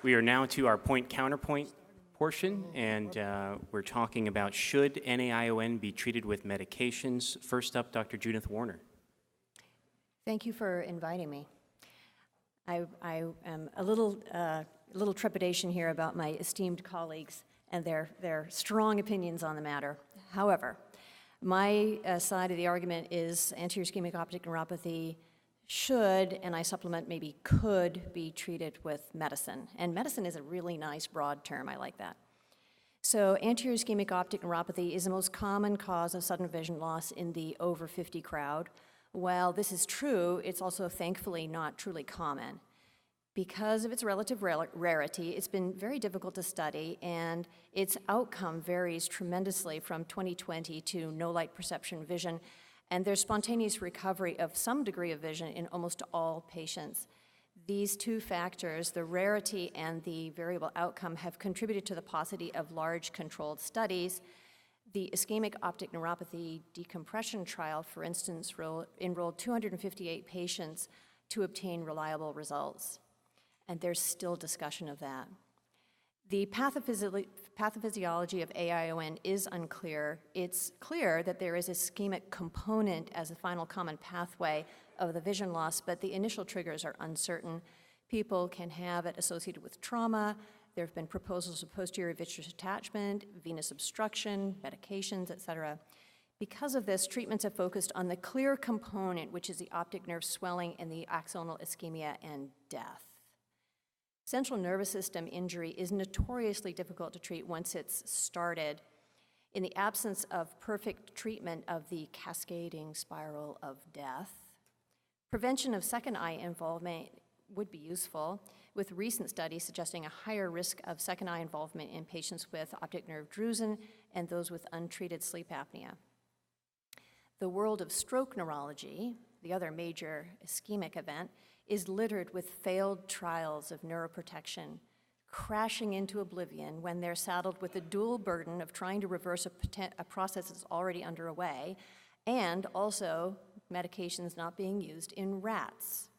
We are now to our point-counterpoint portion, and we're talking about should NAION be treated with medications. First up, Dr. Judith Warner. Thank you for inviting me. I am a little trepidation here about my esteemed colleagues and their strong opinions on the matter. However, my side of the argument is anterior ischemic optic neuropathy should, and I supplement maybe could, be treated with medicine. And medicine is a really nice broad term, I like that. So anterior ischemic optic neuropathy is the most common cause of sudden vision loss in the over 50 crowd. While this is true, it's also thankfully not truly common. Because of its relative rarity, it's been very difficult to study, and its outcome varies tremendously from 20/20 to no light perception vision, and there's spontaneous recovery of some degree of vision in almost all patients. These two factors, the rarity and the variable outcome, have contributed to the paucity of large controlled studies. The ischemic optic neuropathy decompression trial, for instance, enrolled 258 patients to obtain reliable results. And there's still discussion of that. The pathophysiology of AION is unclear. It's clear that there is a ischemic component as a final common pathway of the vision loss, but the initial triggers are uncertain. People can have it associated with trauma. There have been proposals of posterior vitreous attachment, venous obstruction, medications, et cetera. Because of this, treatments have focused on the clear component, which is the optic nerve swelling and the axonal ischemia and death. Central nervous system injury is notoriously difficult to treat once it's started. In the absence of perfect treatment of the cascading spiral of death, prevention of second eye involvement would be useful, with recent studies suggesting a higher risk of second eye involvement in patients with optic nerve drusen and those with untreated sleep apnea. The world of stroke neurology, the other major ischemic event, is littered with failed trials of neuroprotection, crashing into oblivion when they're saddled with the dual burden of trying to reverse a process that's already underway, and also medications not being used in rats.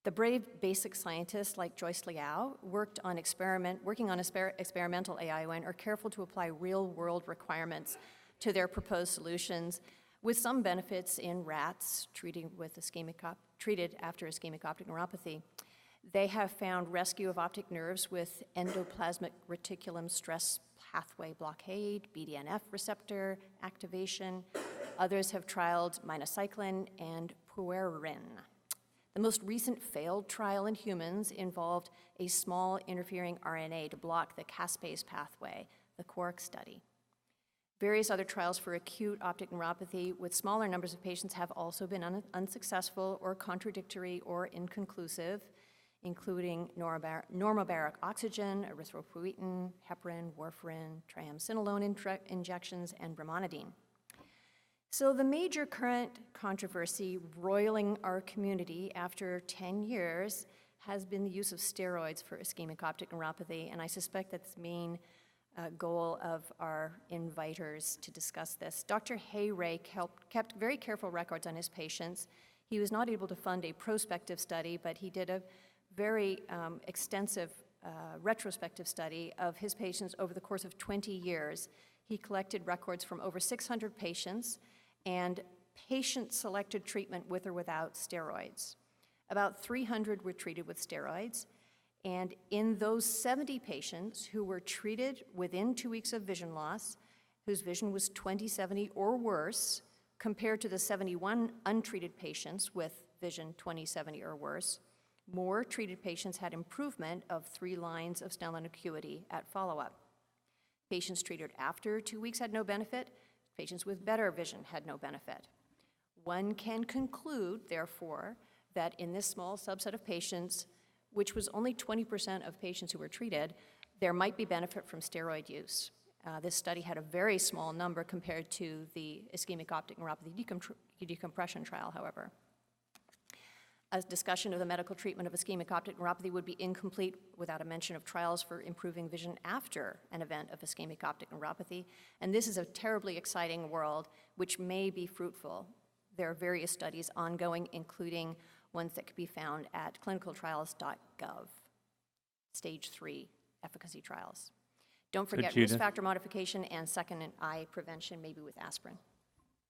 The brave basic scientists like Joyce Liao working on experimental AION are careful to apply real-world requirements to their proposed solutions, with some benefits in rats treated after ischemic optic neuropathy. They have found rescue of optic nerves with endoplasmic reticulum stress pathway blockade, BDNF receptor activation. Others have trialed minocycline and puerin. The most recent failed trial in humans involved a small interfering RNA to block the caspase pathway, the QUARK study. Various other trials for acute optic neuropathy with smaller numbers of patients have also been unsuccessful or contradictory or inconclusive, including normobaric oxygen, erythropoietin, heparin, warfarin, triamcinolone injections, and brimonidine. So the major current controversy roiling our community after 10 years has been the use of steroids for ischemic optic neuropathy, and I suspect that's the main goal of our inviters to discuss this. Dr. Hayray kept very careful records on his patients. He was not able to fund a prospective study, but he did a very extensive retrospective study of his patients over the course of 20 years. He collected records from over 600 patients and patient-selected treatment with or without steroids. About 300 were treated with steroids. And in those 70 patients who were treated within 2 weeks of vision loss, whose vision was 20/70 or worse, compared to the 71 untreated patients with vision 20/70 or worse, more treated patients had improvement of 3 lines of Snellen acuity at follow-up. Patients treated after 2 weeks had no benefit. Patients with better vision had no benefit. One can conclude, therefore, that in this small subset of patients, which was only 20% of patients who were treated, there might be benefit from steroid use. This study had a very small number compared to the ischemic optic neuropathy decompression trial, however. A discussion of the medical treatment of ischemic optic neuropathy would be incomplete without a mention of trials for improving vision after an event of ischemic optic neuropathy, and this is a terribly exciting world which may be fruitful. There are various studies ongoing, including ones that could be found at clinicaltrials.gov. stage 3 efficacy trials. Don't forget Judith- risk factor modification and second and eye prevention, maybe with aspirin.